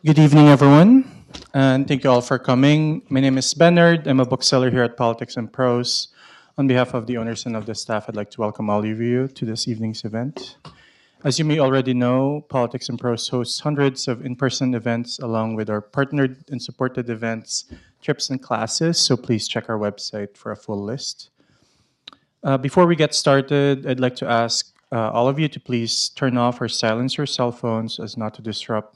Good evening, everyone, and thank you all for coming. My name is Bernard. I'm a bookseller here at Politics and Prose. On behalf of the owners and of the staff, I'd like to welcome all of you to this evening's event. As you may already know, Politics and Prose hosts hundreds of in-person events along with our partnered and supported events, trips, and classes, so please check our website for a full list. Before we get started, I'd like to ask all of you to please turn off or silence your cell phones as not to disrupt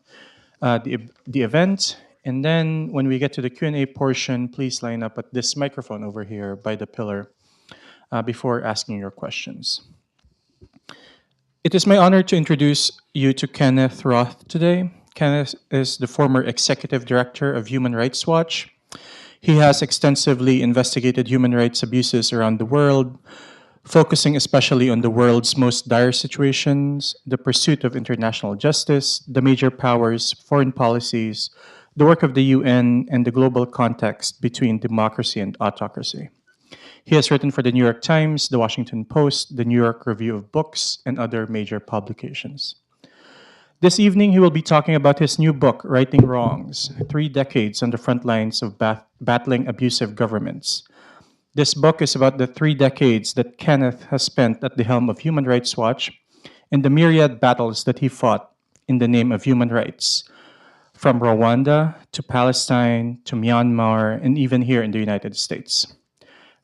the event. And then when we get to the Q&A portion, please line up at this microphone over here by the pillar before asking your questions. It is my honor to introduce you to Kenneth Roth today. Kenneth is the former executive director of Human Rights Watch. He has extensively investigated human rights abuses around the world, focusing especially on the world's most dire situations, the pursuit of international justice, the major powers, foreign policies, the work of the UN, and the global context between democracy and autocracy. He has written for the New York Times, the Washington Post, the New York Review of Books, and other major publications. This evening, he will be talking about his new book, Righting Wrongs: 3 Decades on the Front Lines of Battling Abusive Governments. This book is about the 3 decades that Kenneth has spent at the helm of Human Rights Watch and the myriad battles that he fought in the name of human rights, from Rwanda to Palestine to Myanmar and even here in the United States.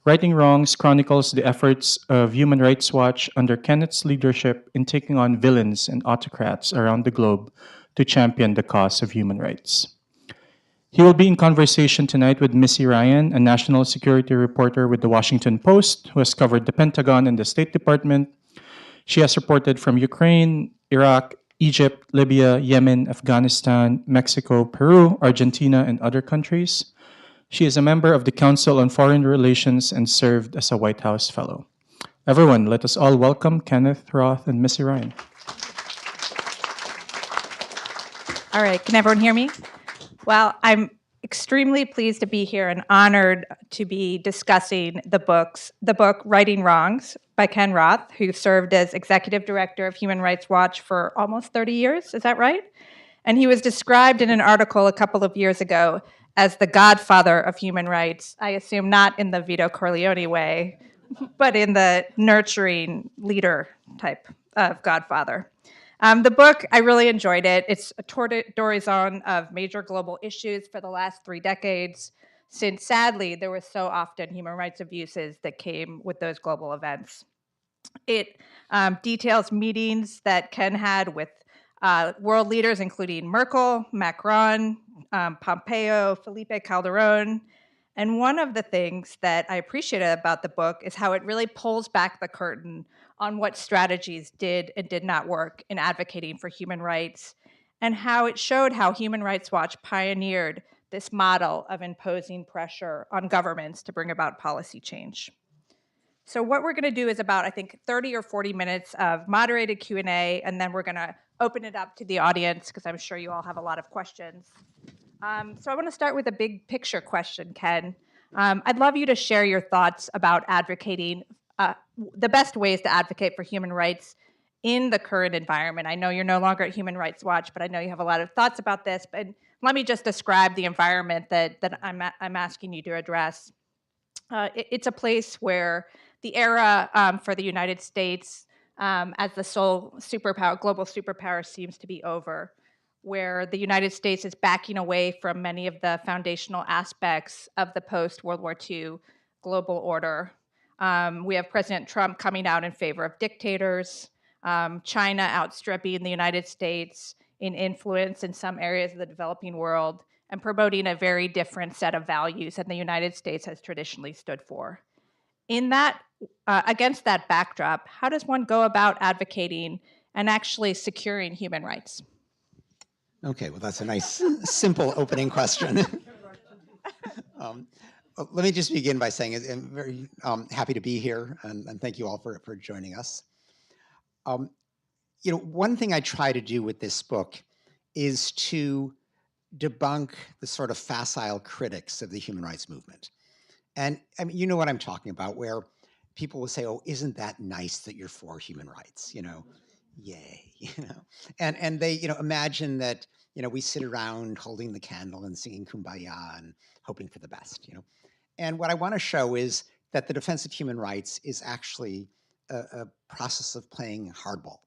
Righting Wrongs chronicles the efforts of Human Rights Watch under Kenneth's leadership in taking on villains and autocrats around the globe to champion the cause of human rights. He will be in conversation tonight with Missy Ryan, a national security reporter with the Washington Post, who has covered the Pentagon and the State Department. She has reported from Ukraine, Iraq, Egypt, Libya, Yemen, Afghanistan, Mexico, Peru, Argentina, and other countries. She is a member of the Council on Foreign Relations and served as a White House Fellow. Everyone, let us all welcome Kenneth Roth and Missy Ryan. All right, can everyone hear me? Well, I'm extremely pleased to be here and honored to be discussing the book Righting Wrongs by Ken Roth, who served as executive director of Human Rights Watch for almost 30 years. Is that right? And he was described in an article a couple of years ago as the godfather of human rights. I assume not in the Vito Corleone way, but in the nurturing leader type of godfather. The book, I really enjoyed it. It's a tour d'horizon of major global issues for the last 3 decades, since sadly, there were so often human rights abuses that came with those global events. It details meetings that Ken had with world leaders, including Merkel, Macron, Pompeo, Felipe Calderon. And one of the things that I appreciated about the book is how it really pulls back the curtain on what strategies did and did not work in advocating for human rights, and how it showed how Human Rights Watch pioneered this model of imposing pressure on governments to bring about policy change. So what we're going to do is about, I think, 30 or 40 minutes of moderated Q&A, and then we're going to open it up to the audience because I'm sure you all have a lot of questions. So I want to start with a big picture question, Ken. I'd love you to share your thoughts about advocating, the best ways to advocate for human rights in the current environment. I know you're no longer at Human Rights Watch, but I know you have a lot of thoughts about this. But let me just describe the environment that I'm asking you to address. It's a place where the era for the United States as the sole superpower, global superpower, seems to be over, where the United States is backing away from many of the foundational aspects of the post-World War II global order. We have President Trump coming out in favor of dictators, China outstripping the United States in influence in some areas of the developing world, and promoting a very different set of values than the United States has traditionally stood for. In that, against that backdrop, how does one go about advocating and actually securing human rights? Okay, well, that's a nice, simple opening question. Let me just begin by saying I'm very happy to be here, and thank you all for joining us. One thing I try to do with this book is to debunk the sort of facile critics of the human rights movement. And I mean, you know what I'm talking about, where people will say, "Oh, isn't that nice that you're for human rights?" Yay, and they imagine that we sit around holding the candle and singing Kumbaya and hoping for the best. And what I want to show is that the defense of human rights is actually a process of playing hardball.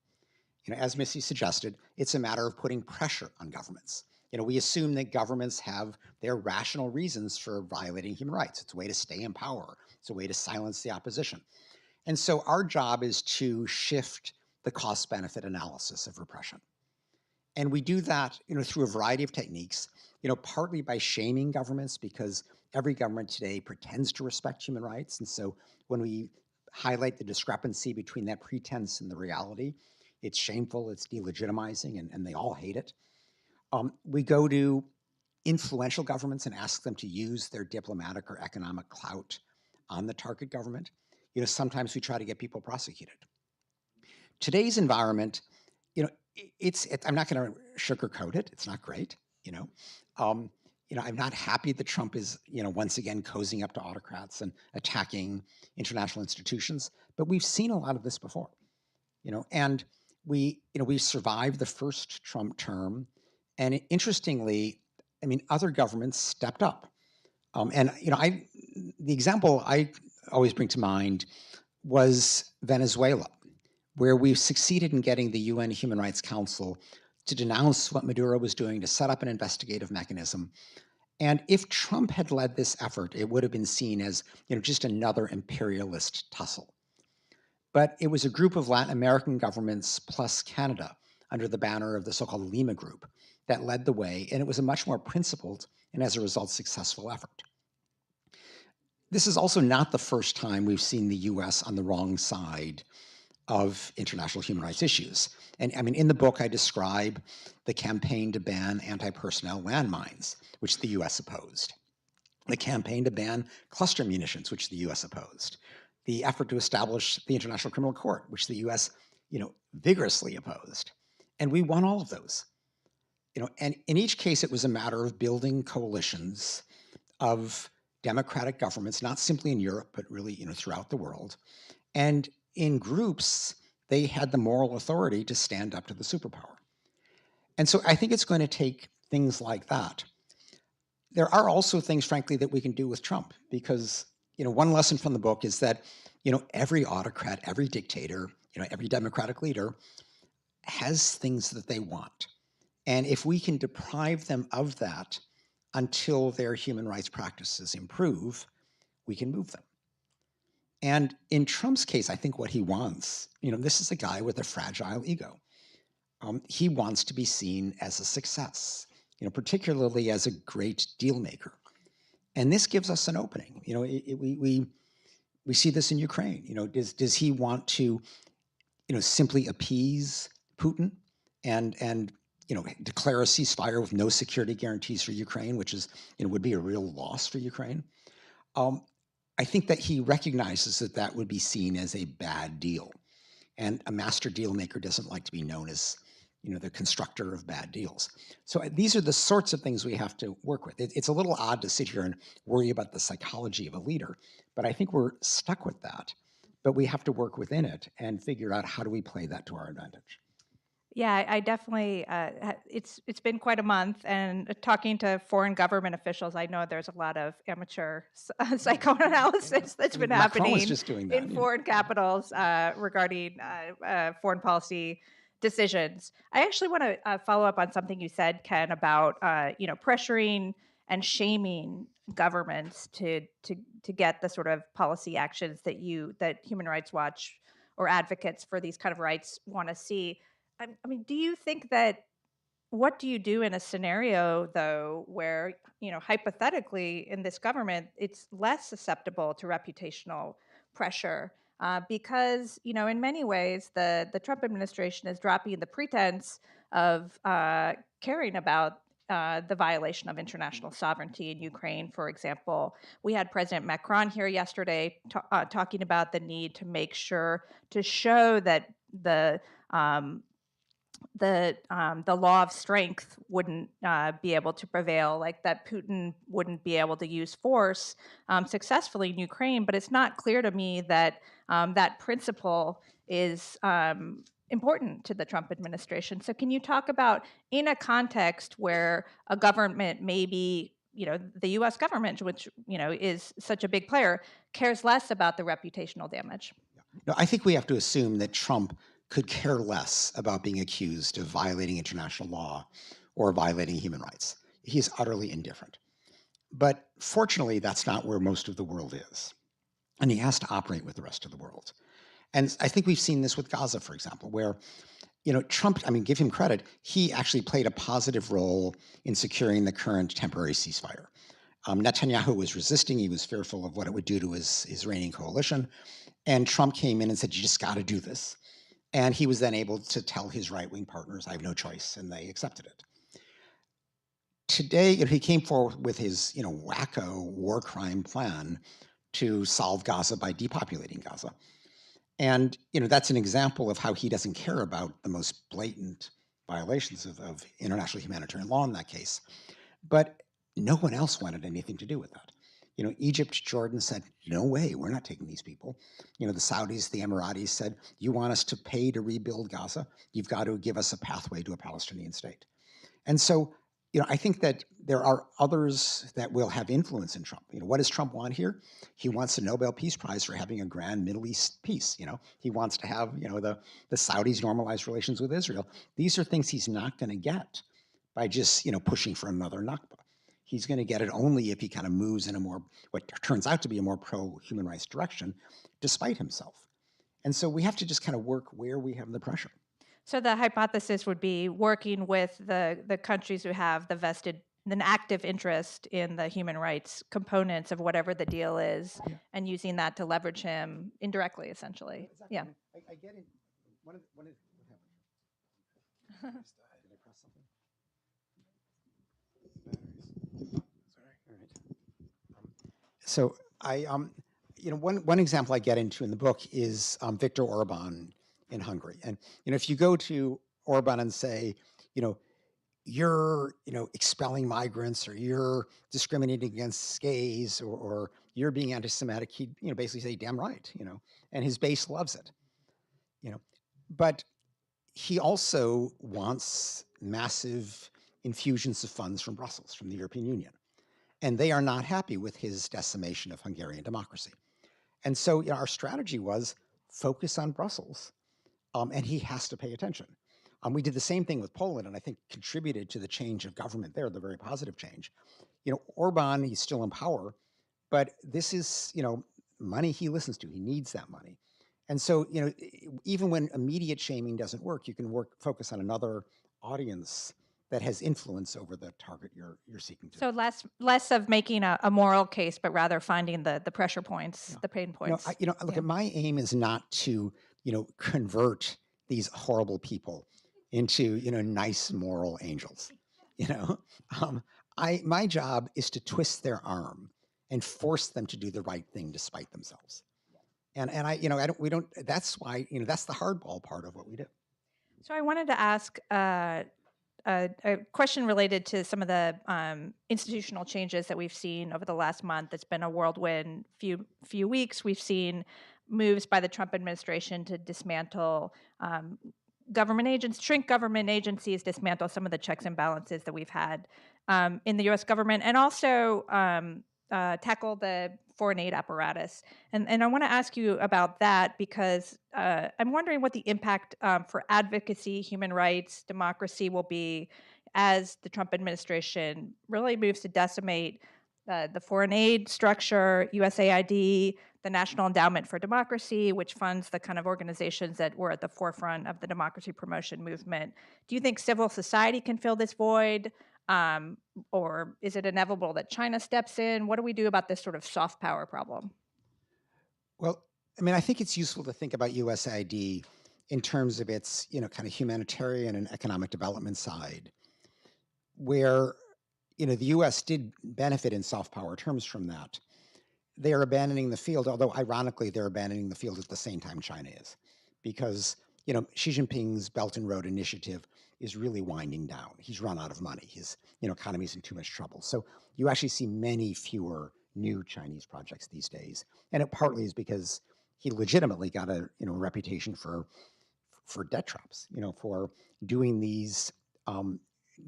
As Missy suggested, it's a matter of putting pressure on governments. We assume that governments have their rational reasons for violating human rights. It's a way to stay in power. It's a way to silence the opposition. And so our job is to shift the cost-benefit analysis of repression. And we do that, through a variety of techniques, partly by shaming governments, because every government today pretends to respect human rights. And so when we highlight the discrepancy between that pretense and the reality, it's shameful, it's delegitimizing, and they all hate it. We go to influential governments and ask them to use their diplomatic or economic clout on the target government. Sometimes we try to get people prosecuted. Today's environment, I'm not going to sugarcoat it. It's not great. I'm not happy that Trump is, once again cozying up to autocrats and attacking international institutions. But we've seen a lot of this before, and we survived the first Trump term, and interestingly, other governments stepped up. The example I always bring to mind was Venezuela, where we've succeeded in getting the UN Human Rights Council to denounce what Maduro was doing, to set up an investigative mechanism. And if Trump had led this effort, it would have been seen as just another imperialist tussle. But it was a group of Latin American governments plus Canada under the banner of the so-called Lima Group that led the way, and it was a much more principled and, as a result, successful effort. This is also not the first time we've seen the US on the wrong side of international human rights issues. And in the book, I describe the campaign to ban anti-personnel landmines, which the US opposed, the campaign to ban cluster munitions, which the US opposed, the effort to establish the International Criminal Court, which the US, vigorously opposed. And we won all of those. And in each case, it was a matter of building coalitions of democratic governments, not simply in Europe, but really, throughout the world. And in groups, they had the moral authority to stand up to the superpower. And so I think it's going to take things like that. There are also things, frankly, that we can do with Trump, because, one lesson from the book is that, every autocrat, every dictator, every democratic leader has things that they want. And if we can deprive them of that until their human rights practices improve, we can move them. And in Trump's case, I think what he wants, this is a guy with a fragile ego. He wants to be seen as a success, particularly as a great deal maker. And this gives us an opening. We see this in Ukraine. Does he want to, simply appease Putin and declare a ceasefire with no security guarantees for Ukraine, which is, would be a real loss for Ukraine? I think that he recognizes that that would be seen as a bad deal. And a master deal maker doesn't like to be known as, the constructor of bad deals. So these are the sorts of things we have to work with. It's a little odd to sit here and worry about the psychology of a leader, but I think we're stuck with that. But we have to work within it and figure out how do we play that to our advantage. Yeah, I definitely, it's been quite a month, and talking to foreign government officials, I know there's a lot of amateur psychoanalysis that's been happening in foreign capitals regarding foreign policy decisions. I actually want to follow up on something you said, Ken, about pressuring and shaming governments to get the sort of policy actions that Human Rights Watch or advocates for these kind of rights want to see. Do you think that, what do you do in a scenario, though, where, hypothetically in this government, it's less susceptible to reputational pressure? Because, in many ways, the Trump administration is dropping the pretense of caring about the violation of international sovereignty in Ukraine, for example. We had President Macron here yesterday talking about the need to make sure to show that the law of strength wouldn't be able to prevail, like that Putin wouldn't be able to use force successfully in Ukraine. But it's not clear to me that that principle is important to the Trump administration. So can you talk about, in a context where a government, maybe, the US government, which, is such a big player, cares less about the reputational damage? No, I think we have to assume that Trump could care less about being accused of violating international law or violating human rights. He's utterly indifferent. But fortunately, that's not where most of the world is. And he has to operate with the rest of the world. And I think we've seen this with Gaza, for example, where Trump, give him credit, he actually played a positive role in securing the current temporary ceasefire. Netanyahu was resisting. He was fearful of what it would do to his reigning coalition. And Trump came in and said, you just got to do this. And he was then able to tell his right-wing partners, I have no choice, and they accepted it. Today, he came forward with his wacko war crime plan to solve Gaza by depopulating Gaza. And that's an example of how he doesn't care about the most blatant violations of international humanitarian law in that case. But no one else wanted anything to do with that. Egypt, Jordan said, no way, we're not taking these people. The Saudis, the Emiratis said, you want us to pay to rebuild Gaza? You've got to give us a pathway to a Palestinian state. And so, I think that there are others that will have influence in Trump. What does Trump want here? He wants a Nobel Peace Prize for having a grand Middle East peace. He wants to have, the Saudis normalize relations with Israel. These are things he's not going to get by just, pushing for another Nakba. He's going to get it only if he kind of moves in a more, what turns out to be a more pro-human rights direction, despite himself. And so we have to just kind of work where we have the pressure. So the hypothesis would be working with the countries who have an active interest in the human rights components of whatever the deal is, and using that to leverage him indirectly, essentially. Exactly. Yeah. I get it. What happened? Did I press something? So one example I get into in the book is Viktor Orban in Hungary. And, if you go to Orban and say, you're, expelling migrants, or you're discriminating against gays, or you're being anti-Semitic, he'd, basically say, damn right, and his base loves it, But he also wants massive infusions of funds from Brussels, from the European Union. And they are not happy with his decimation of Hungarian democracy. And so our strategy was focus on Brussels, and he has to pay attention. We did the same thing with Poland, and I think contributed to the change of government there, the very positive change. Orban, he's still in power, but this is, money he listens to. He needs that money. And so, even when immediate shaming doesn't work, you can focus on another audience that has influence over the target you're seeking to. So less of making a moral case, but rather finding the pressure points, the pain points. Look, my aim is not to, convert these horrible people into, nice moral angels. My job is to twist their arm and force them to do the right thing despite themselves. And that's why, that's the hardball part of what we do. So I wanted to ask a question related to some of the institutional changes that we've seen over the last month. It's been a whirlwind few weeks. We've seen moves by the Trump administration to dismantle shrink government agencies, dismantle some of the checks and balances that we've had in the U.S. government, and also tackle the foreign aid apparatus. And I want to ask you about that because I'm wondering what the impact for advocacy, human rights, democracy will be as the Trump administration really moves to decimate the foreign aid structure, USAID, the National Endowment for Democracy, which funds the kind of organizations that were at the forefront of the democracy promotion movement. Do you think civil society can fill this void? Or is it inevitable that China steps in? What do we do about this sort of soft power problem? Well, I think it's useful to think about USAID in terms of its, kind of humanitarian and economic development side, where, the U.S. did benefit in soft power terms from that. They are abandoning the field, although ironically, they're abandoning the field at the same time China is, because, Xi Jinping's Belt and Road Initiative is really winding down. He's run out of money. His, economy's in too much trouble. So you actually see many fewer new Chinese projects these days. And it partly is because he legitimately got a, reputation for for debt traps, for doing these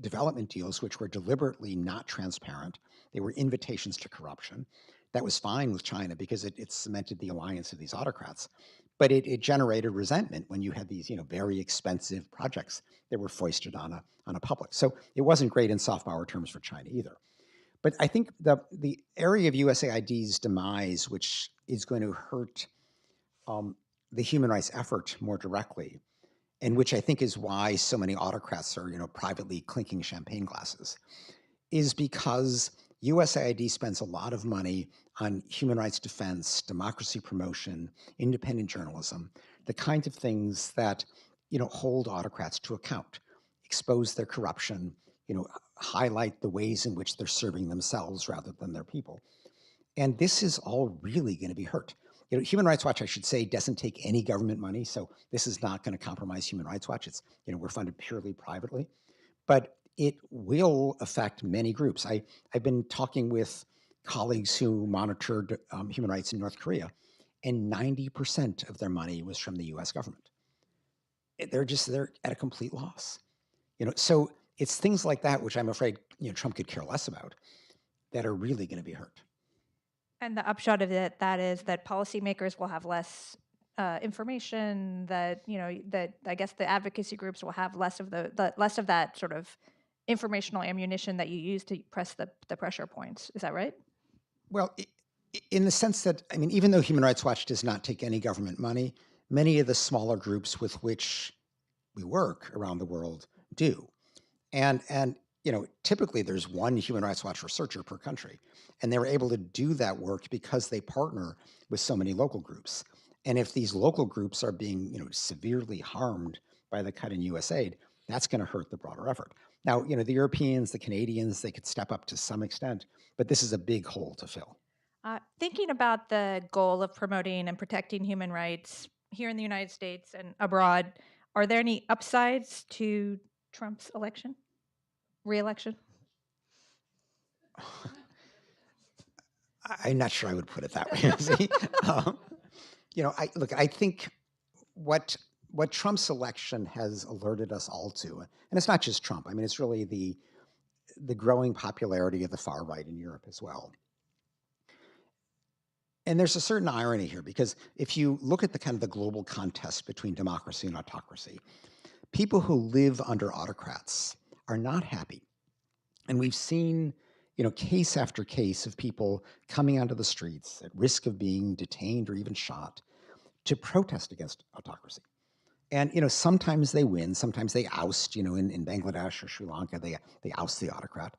development deals which were deliberately not transparent. They were invitations to corruption. That was fine with China because it cemented the alliance of these autocrats. But it generated resentment when you had these, very expensive projects that were foisted on a public. So it wasn't great in soft power terms for China either. But I think the area of USAID's demise, which is going to hurt the human rights effort more directly, and which I think is why so many autocrats are, privately clinking champagne glasses, is because USAID spends a lot of money on human rights defense, democracy promotion, independent journalism, the kinds of things that, hold autocrats to account, expose their corruption, highlight the ways in which they're serving themselves rather than their people. And this is all really going to be hurt. Human Rights Watch, I should say, doesn't take any government money, so this is not going to compromise Human Rights Watch. It's, we're funded purely privately. But it will affect many groups. I've been talking with colleagues who monitored human rights in North Korea, and 90% of their money was from the US government. They're at a complete loss. So it's things like that, which I'm afraid, Trump could care less about, that are really going to be hurt. And the upshot of that is that policymakers will have less information, that, that I guess the advocacy groups will have less of less of that sort of informational ammunition that you use to press the pressure points. Is that right? Well, in the sense that, even though Human Rights Watch does not take any government money, many of the smaller groups with which we work around the world do. And typically there's one Human Rights Watch researcher per country. And they were able to do that work because they partner with so many local groups. And if these local groups are being, severely harmed by the cut in USAID, that's going to hurt the broader effort. Now, the Europeans, the Canadians, they could step up to some extent, but this is a big hole to fill. Thinking about the goal of promoting and protecting human rights here in the United States and abroad, are there any upsides to Trump's re-election? I'm not sure I would put it that way. I think what Trump's election has alerted us all to, and it's not just Trump. It's really the growing popularity of the far right in Europe as well. And there's a certain irony here, because if you look at the kind of the global contest between democracy and autocracy, people who live under autocrats are not happy. And we've seen, case after case of people coming onto the streets at risk of being detained or even shot to protest against autocracy. And, sometimes they win, sometimes they oust, in Bangladesh or Sri Lanka, they oust the autocrat.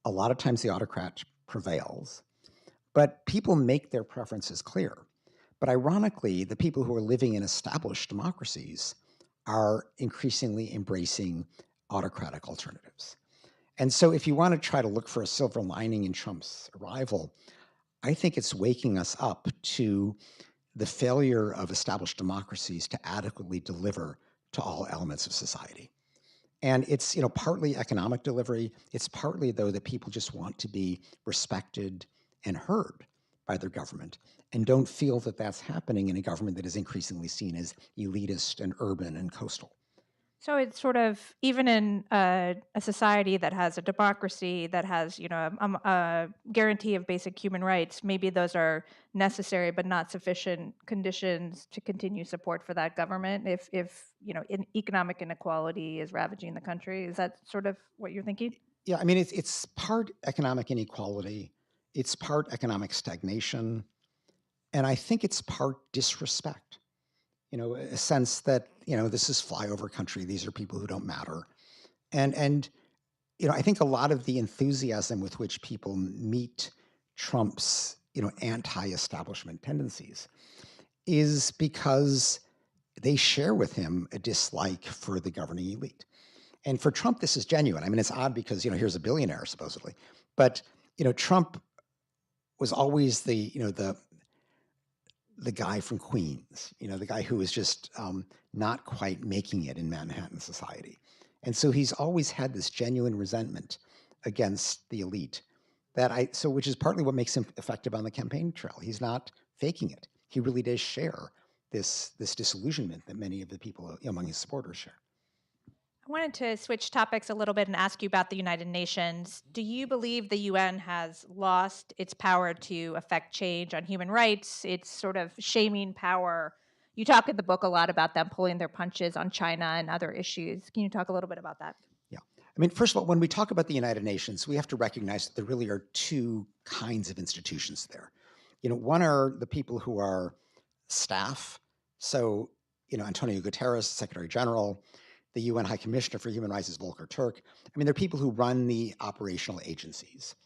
A lot of times the autocrat prevails, but people make their preferences clear. But ironically, the people who are living in established democracies are increasingly embracing autocratic alternatives. And so if you want to try to look for a silver lining in Trump's arrival, I think it's waking us up to the failure of established democracies to adequately deliver to all elements of society. And it's, partly economic delivery. It's partly, though, that people just want to be respected and heard by their government and don't feel that that's happening in a government that is increasingly seen as elitist and urban and coastal. So it's sort of, even in a society that has a democracy, that has, a guarantee of basic human rights, maybe those are necessary but not sufficient conditions to continue support for that government if economic inequality is ravaging the country. Is that sort of what you're thinking? Yeah, it's part economic inequality, it's part economic stagnation, and I think it's part disrespect. A sense that, this is flyover country. These are people who don't matter. And I think a lot of the enthusiasm with which people meet Trump's, anti-establishment tendencies is because they share with him a dislike for the governing elite. And for Trump, this is genuine. It's odd because, here's a billionaire, supposedly. But, Trump was always the guy from Queens, the guy who was just not quite making it in Manhattan society. And so he's always had this genuine resentment against the elite which is partly what makes him effective on the campaign trail. He's not faking it. He really does share this disillusionment that many of the people among his supporters share. I wanted to switch topics a little bit and ask you about the United Nations. Do you believe the UN has lost its power to affect change on human rights, its sort of shaming power? You talk in the book a lot about them pulling their punches on China and other issues. Can you talk a little bit about that? Yeah. I mean, first of all, when we talk about the United Nations, we have to recognize that there really are two kinds of institutions there. One are the people who are staff. So, Antonio Guterres, Secretary General, the UN High Commissioner for Human Rights is Volker Turk. I mean, they're people who run the operational agencies.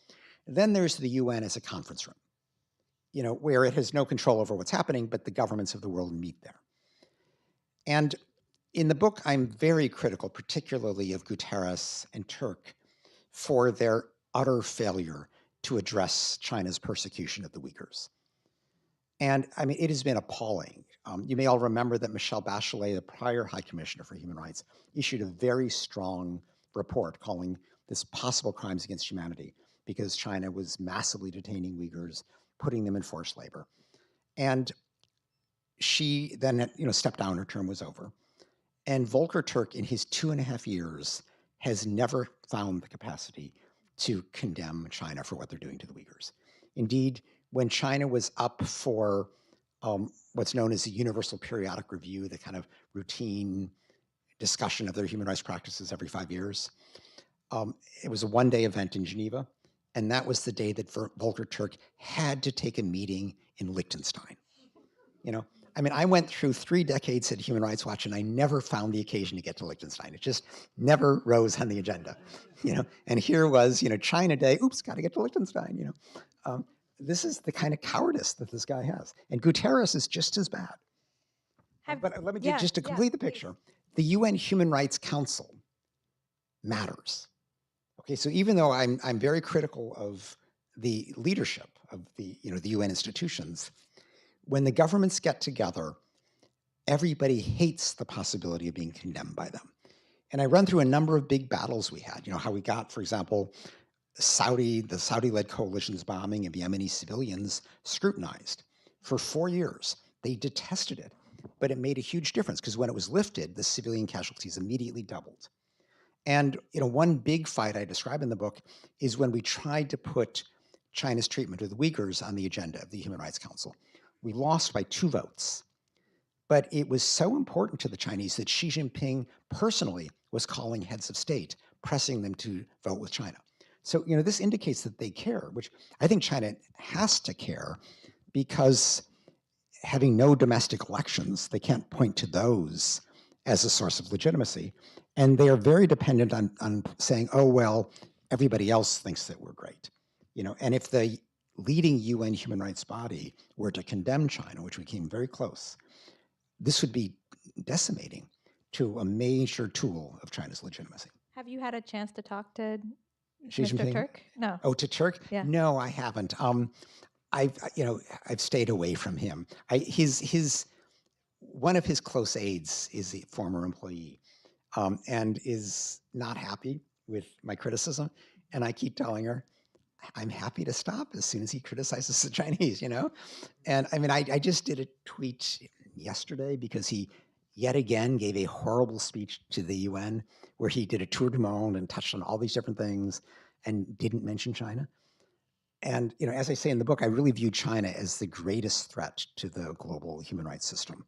Then there's the UN as a conference room, where it has no control over what's happening, but the governments of the world meet there. And in the book, I'm very critical, particularly of Guterres and Turk, for their utter failure to address China's persecution of the Uyghurs. And I mean, it has been appalling. You may all remember that Michelle Bachelet, the prior High Commissioner for Human Rights, issued a very strong report calling this possible crimes against humanity because China was massively detaining Uyghurs, putting them in forced labor. And she then, stepped down, her term was over. And Volker Turk, in his 2.5 years, has never found the capacity to condemn China for what they're doing to the Uyghurs. Indeed, when China was up for what's known as the Universal Periodic Review, the kind of routine discussion of their human rights practices every 5 years, it was a one-day event in Geneva, and that was the day that Volker Turk had to take a meeting in Liechtenstein. I mean, I went through 3 decades at Human Rights Watch, and I never found the occasion to get to Liechtenstein. It just never rose on the agenda, And here was, China Day. Oops, got to get to Liechtenstein. This is the kind of cowardice that this guy has, and Guterres is just as bad. But let me just to complete the picture. The UN Human Rights Council matters. Okay, so even though I'm very critical of the leadership of the UN institutions, when the governments get together, everybody hates the possibility of being condemned by them. And I run through a number of big battles we had, how we got, for example, the Saudi-led coalition's bombing of Yemeni civilians scrutinized for 4 years. They detested it, but it made a huge difference because when it was lifted, the civilian casualties immediately doubled. And one big fight I describe in the book is when we tried to put China's treatment of the Uyghurs on the agenda of the Human Rights Council. We lost by 2 votes. But it was so important to the Chinese that Xi Jinping personally was calling heads of state, pressing them to vote with China. So, this indicates that they care, which I think China has to care because having no domestic elections, they can't point to those as a source of legitimacy. And they are very dependent on saying, oh, well, everybody else thinks that we're great. And if the leading UN human rights body were to condemn China, which we came very close, this would be decimating to a major tool of China's legitimacy. Have you had a chance to talk to Xi Mr. Jinping? Turk? No. Oh, to Turk? Yeah. No, I haven't. I've stayed away from him. One of his close aides is a former employee, and is not happy with my criticism. And I keep telling her, I'm happy to stop as soon as he criticizes the Chinese, And I mean, I just did a tweet yesterday because he yet again gave a horrible speech to the UN where he did a tour du monde and touched on all these different things and didn't mention China. And, as I say in the book, I really view China as the greatest threat to the global human rights system.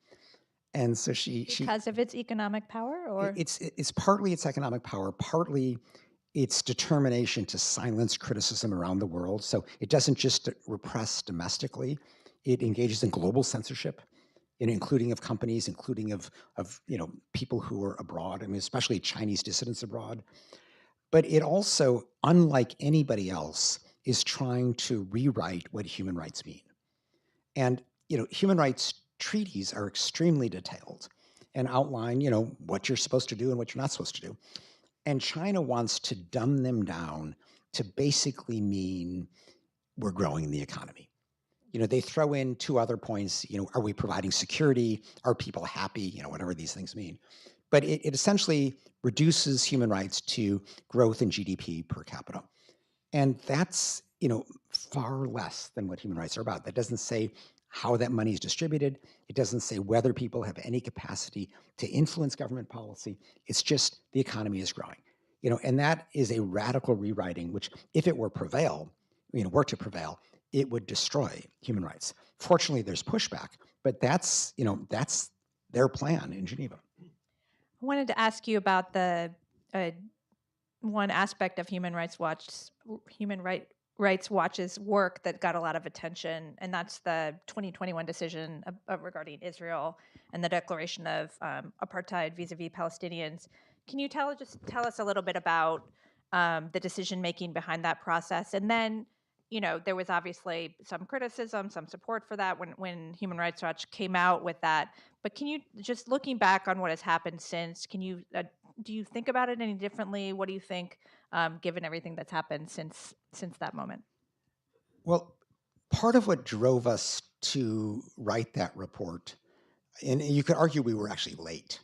And so because of its economic power, or it's partly its economic power, partly its determination to silence criticism around the world. So it doesn't just repress domestically; it engages in global censorship, including of companies, including of people who are abroad. I mean, especially Chinese dissidents abroad. But it also, unlike anybody else, is trying to rewrite what human rights mean. And human rights treaties are extremely detailed and outline, what you're supposed to do and what you're not supposed to do. And China wants to dumb them down to basically mean we're growing the economy. They throw in 2 other points, are we providing security? Are people happy? Whatever these things mean. But it essentially reduces human rights to growth in GDP per capita. And that's, far less than what human rights are about. That doesn't say, how that money is distributed. It doesn't say whether people have any capacity to influence government policy. It's just the economy is growing. And that is a radical rewriting, which, if it were to prevail, it would destroy human rights. Fortunately, there's pushback, but that's their plan in Geneva. I wanted to ask you about the one aspect of Human Rights Watch's work that got a lot of attention, and that's the 2021 decision regarding Israel and the declaration of apartheid vis-a-vis Palestinians. Can you tell us a little bit about the decision making behind that process? And then, there was obviously some criticism, some support for that when Human Rights Watch came out with that. But can you, just looking back on what has happened since, do you think about it any differently? What do you think, given everything that's happened since that moment? Well, part of what drove us to write that report, and you could argue we were actually late,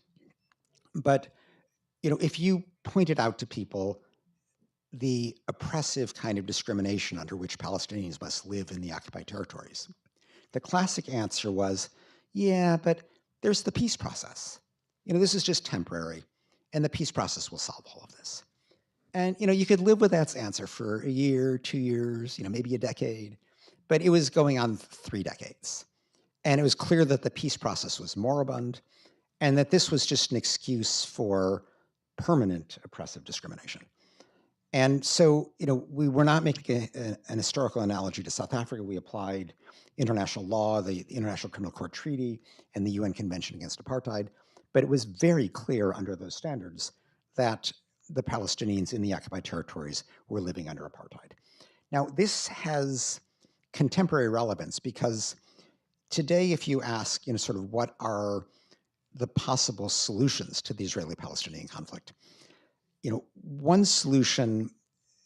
but if you pointed out to people the oppressive kind of discrimination under which Palestinians must live in the occupied territories, the classic answer was, yeah, but there's the peace process. This is just temporary, and the peace process will solve all of this. And you could live with that answer for a year, 2 years, maybe a decade, but it was going on 3 decades. And it was clear that the peace process was moribund, and that this was just an excuse for permanent oppressive discrimination. And so, we were not making an historical analogy to South Africa. We applied international law, the International Criminal Court Treaty, and the UN Convention Against Apartheid. But it was very clear under those standards that the Palestinians in the occupied territories were living under apartheid. Now, this has contemporary relevance because today, if you ask, sort of what are the possible solutions to the Israeli-Palestinian conflict, one solution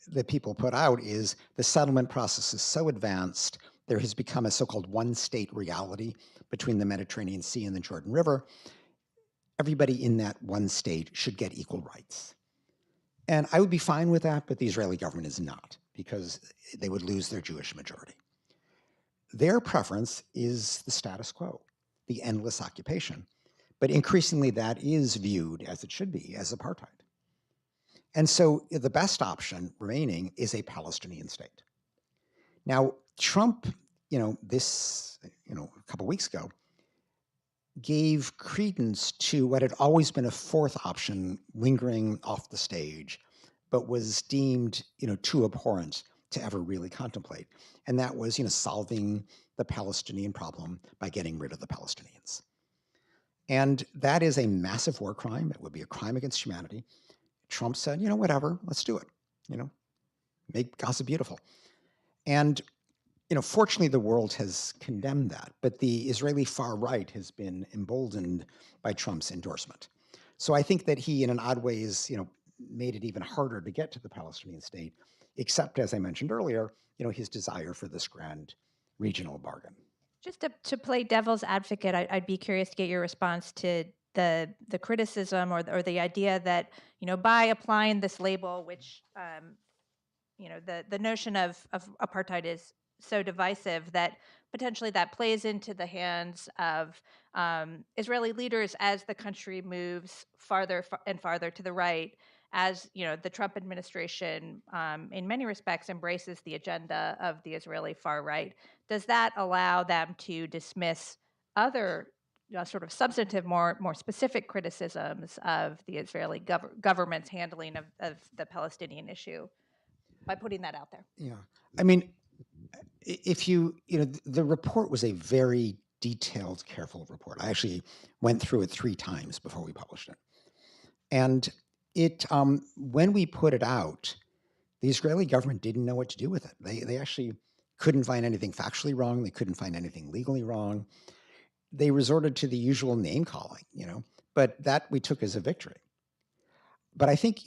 that people put out is the settlement process is so advanced, there has become a so-called one-state reality between the Mediterranean Sea and the Jordan River. Everybody in that one state should get equal rights. And I would be fine with that, but the Israeli government is not, because they would lose their Jewish majority. Their preference is the status quo, the endless occupation. But increasingly, that is viewed, as it should be, as apartheid. And so the best option remaining is a Palestinian state. Now, Trump, a couple weeks ago, gave credence to what had always been a fourth option lingering off the stage, but was deemed, too abhorrent to ever really contemplate. And that was, solving the Palestinian problem by getting rid of the Palestinians. And that is a massive war crime. It would be a crime against humanity. Trump said, whatever, let's do it. Make Gaza beautiful. And fortunately, the world has condemned that, but the Israeli far right has been emboldened by Trump's endorsement. So I think that he, in an odd ways, made it even harder to get to the Palestinian state, except, as I mentioned earlier, his desire for this grand regional bargain. Just to play devil's advocate, I'd be curious to get your response to the criticism or the idea that, by applying this label, which, the notion of apartheid is so divisive that potentially that plays into the hands of Israeli leaders as the country moves farther and farther to the right, as the Trump administration in many respects embraces the agenda of the Israeli far right. Does that allow them to dismiss other sort of substantive, more specific criticisms of the Israeli government's handling of the Palestinian issue by putting that out there? Yeah. I mean, if the report was a very detailed, careful report. I actually went through it 3 times before we published it. And it, when we put it out, the Israeli government didn't know what to do with it. They actually couldn't find anything factually wrong. They couldn't find anything legally wrong. They resorted to the usual name calling, but that we took as a victory. But I think,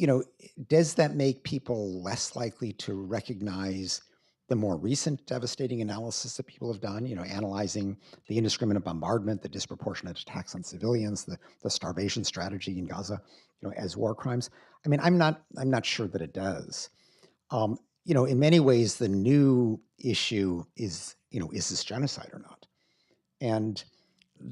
does that make people less likely to recognize the more recent devastating analysis that people have done, analyzing the indiscriminate bombardment, the disproportionate attacks on civilians, the starvation strategy in Gaza, as war crimes? I mean, I'm not sure that it does. In many ways, the new issue is, is this genocide or not? And I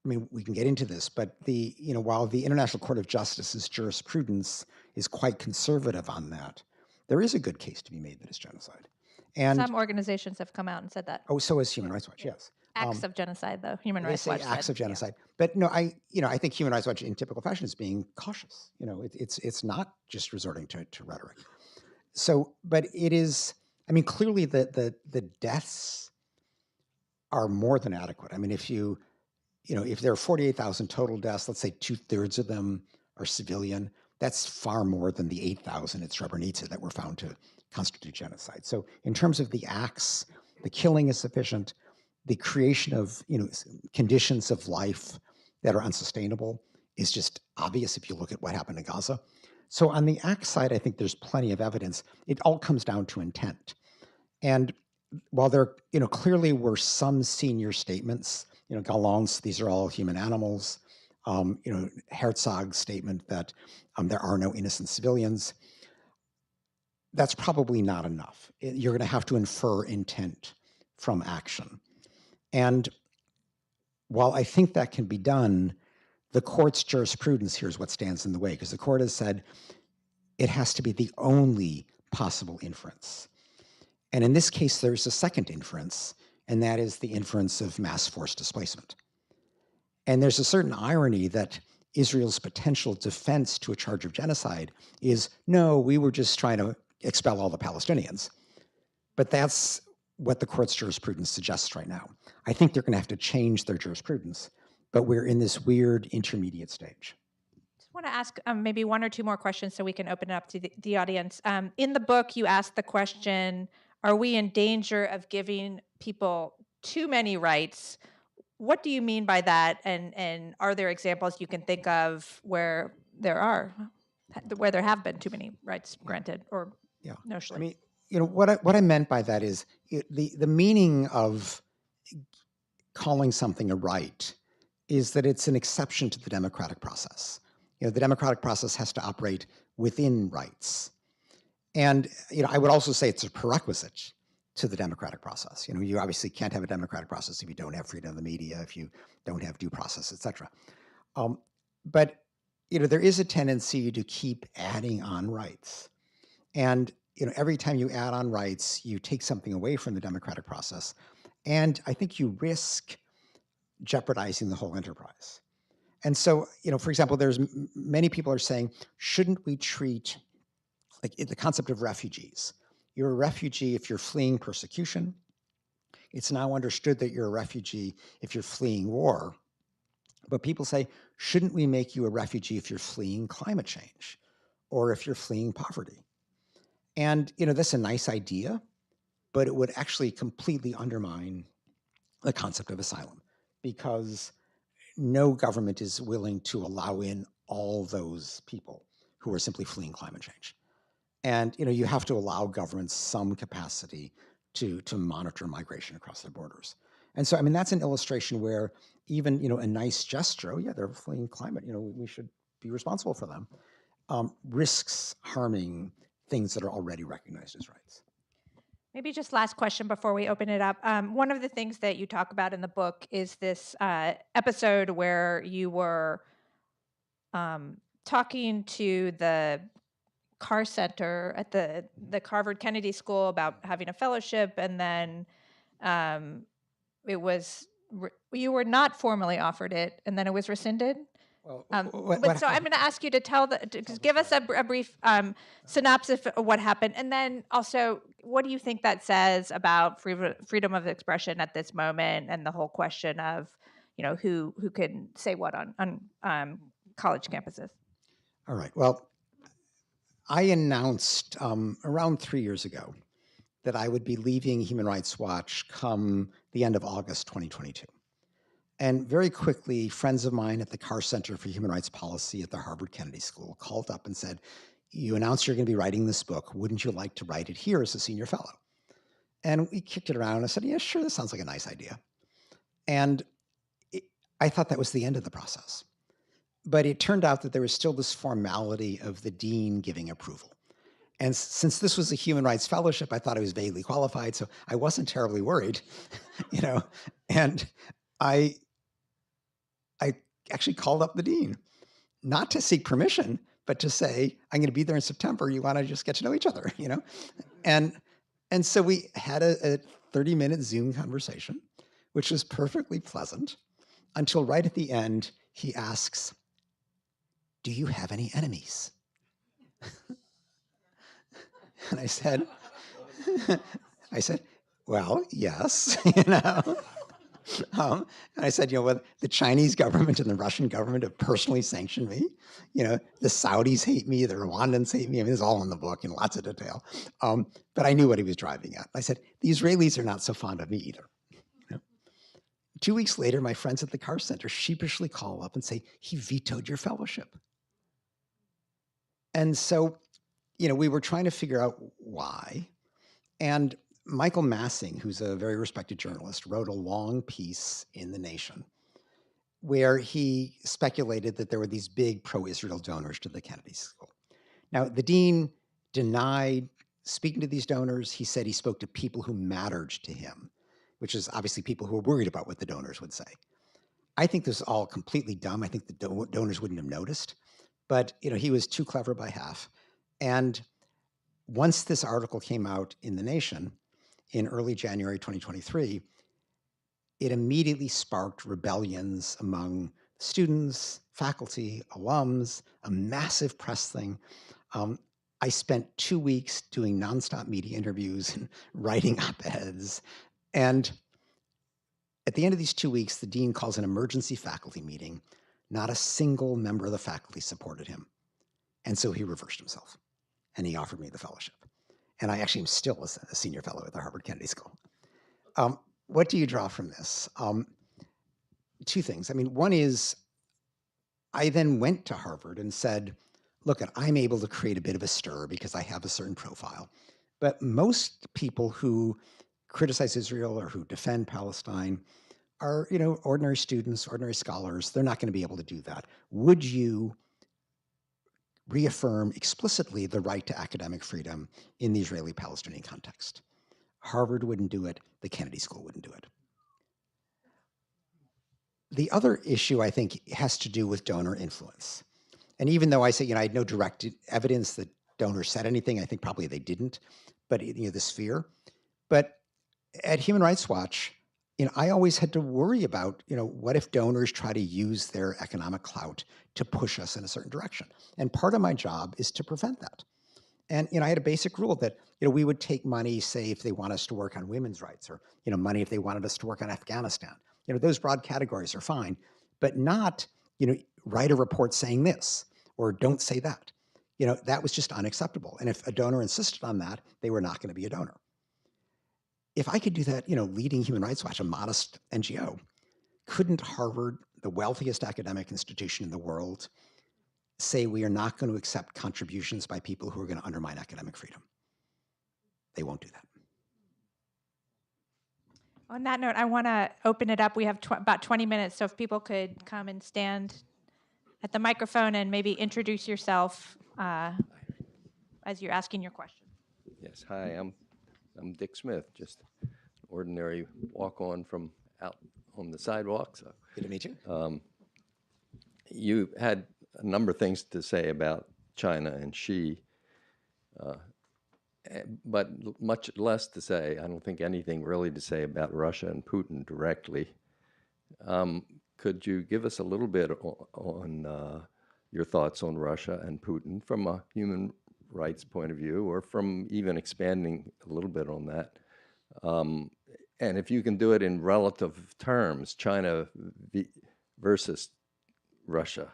mean, we can get into this, but while the International Court of Justice's jurisprudence is quite conservative on that, there is a good case to be made that it's genocide. And some organizations have come out and said that. oh, so has Human Rights Watch, yes. Acts of genocide, though. Human They Rights say Watch acts said, of genocide, but no, I think Human Rights Watch, in typical fashion, is being cautious. It's not just resorting to rhetoric. So, but it is. I mean, clearly the deaths are more than adequate. I mean, if if there are 48,000 total deaths, let's say 2/3 of them are civilian, that's far more than the 8,000 at Srebrenica that were found to constitute genocide. So in terms of the acts, the killing is sufficient. The creation of conditions of life that are unsustainable is just obvious if you look at what happened in Gaza. So on the act side, I think there's plenty of evidence. It all comes down to intent. And while there clearly were some senior statements, Galland's, these are all human animals, Herzog's statement that there are no innocent civilians, that's probably not enough. You're going to have to infer intent from action. And while I think that can be done, the court's jurisprudence here is what stands in the way, because the court has said it has to be the only possible inference. And in this case, there's a second inference, and that is the inference of mass forced displacement. And there's a certain irony that Israel's potential defense to a charge of genocide is, no, we were just trying to expel all the Palestinians. But that's what the court's jurisprudence suggests right now. I think they're going to have to change their jurisprudence, but we're in this weird intermediate stage. Just want to ask maybe one or two more questions so we can open it up to the audience. In the book, you asked the question, are we in danger of giving people too many rights? What do you mean by that? And are there examples you can think of where there have been too many rights granted or notionally? I mean, what I meant by that is the meaning of calling something a right is that it's an exception to the democratic process. The democratic process has to operate within rights. And I would also say it's a prerequisite to the democratic process. You obviously can't have a democratic process if you don't have freedom of the media, if you don't have due process, et cetera. But there is a tendency to keep adding on rights. And every time you add on rights, you take something away from the democratic process. And I think you risk jeopardizing the whole enterprise. And so, for example, there's many people are saying, shouldn't we treat like the concept of refugees? You're a refugee if you're fleeing persecution. It's now understood that you're a refugee if you're fleeing war. But people say, shouldn't we make you a refugee if you're fleeing climate change or if you're fleeing poverty? And, that's a nice idea, but it would actually completely undermine the concept of asylum, because no government is willing to allow in all those people who are simply fleeing climate change. And, you have to allow governments some capacity to monitor migration across their borders. And so, I mean, that's an illustration where even, a nice gesture, oh yeah, they're fleeing climate, we should be responsible for them, risks harming things that are already recognized as rights. Maybe just last question before we open it up. One of the things that you talk about in the book is this episode where you were talking to the Carr Center at the Harvard Kennedy School about having a fellowship, and then you were not formally offered it, and then it was rescinded. Well, so I'm going to ask you to give us a brief synopsis of what happened, and then also, what do you think that says about freedom of expression at this moment, and the whole question of, who can say what on college campuses? All right. Well, I announced around 3 years ago that I would be leaving Human Rights Watch come the end of August 2022. And very quickly, friends of mine at the Carr Center for Human Rights Policy at the Harvard Kennedy School called up and said, you announced you're going to be writing this book. Wouldn't you like to write it here as a senior fellow? And we kicked it around and I said, yeah, sure, that sounds like a nice idea. And I thought that was the end of the process. But it turned out that there was still this formality of the dean giving approval. And since this was a human rights fellowship, I thought I was vaguely qualified, so I wasn't terribly worried, you know. And I actually called up the dean, not to seek permission, but to say, I'm going to be there in September. You want to just get to know each other, you know? And so we had a 30-minute Zoom conversation, which was perfectly pleasant, until right at the end, he asks, do you have any enemies? And I said, well, yes, you know. And I said, you know, well, the Chinese government and the Russian government have personally sanctioned me. You know, the Saudis hate me, the Rwandans hate me. I mean, it's all in the book in lots of detail. But I knew what he was driving at. I said, the Israelis are not so fond of me either. You know? 2 weeks later, my friends at the Car Center sheepishly call up and say, he vetoed your fellowship. And so, you know, we were trying to figure out why. And Michael Massing, who's a very respected journalist, wrote a long piece in The Nation where he speculated that there were these big pro-Israel donors to the Kennedy School. Now, the dean denied speaking to these donors. He said he spoke to people who mattered to him, which is obviously people who were worried about what the donors would say. I think this is all completely dumb. I think the donors wouldn't have noticed. But, you know, he was too clever by half. And once this article came out in The Nation in early January 2023, it immediately sparked rebellions among students, faculty, alums, a massive press thing. I spent 2 weeks doing nonstop media interviews and writing op-eds. And at the end of these 2 weeks, the dean calls an emergency faculty meeting. Not a single member of the faculty supported him. And so he reversed himself and he offered me the fellowship. And I actually am still a senior fellow at the Harvard Kennedy School. What do you draw from this? Two things. I mean, one is I then went to Harvard and said, look, I'm able to create a bit of a stir because I have a certain profile. But most people who criticize Israel or who defend Palestine are, you know, ordinary students, ordinary scholars. They're not going to be able to do that. Would you reaffirm explicitly the right to academic freedom in the Israeli-Palestinian context? Harvard wouldn't do it. The Kennedy School wouldn't do it. The other issue, I think, has to do with donor influence. And even though I say, you know, I had no direct evidence that donors said anything, I think probably they didn't, but, you know, this fear. But at Human Rights Watch, you know, I always had to worry about, you know, what if donors try to use their economic clout to push us in a certain direction? And part of my job is to prevent that. And, you know, I had a basic rule that, you know, we would take money, say, if they want us to work on women's rights, or, you know, money if they wanted us to work on Afghanistan. You know, those broad categories are fine, but not, you know, write a report saying this or don't say that. You know, that was just unacceptable. And if a donor insisted on that, they were not going to be a donor. If I could do that, you know, leading Human Rights Watch, a modest NGO, couldn't Harvard, the wealthiest academic institution in the world, say we are not going to accept contributions by people who are going to undermine academic freedom? They won't do that. On that note, I want to open it up. We have about 20 minutes, so if people could come and stand at the microphone and maybe introduce yourself as you're asking your question. Yes, hi, I'm Dick Smith, just an ordinary walk-on from out on the sidewalk. So, Good to meet you. You had a number of things to say about China and Xi, but much less to say. I don't think anything really to say about Russia and Putin directly. Could you give us a little bit on your thoughts on Russia and Putin from a human rights point of view, or from even expanding a little bit on that? And if you can do it in relative terms, China versus Russia,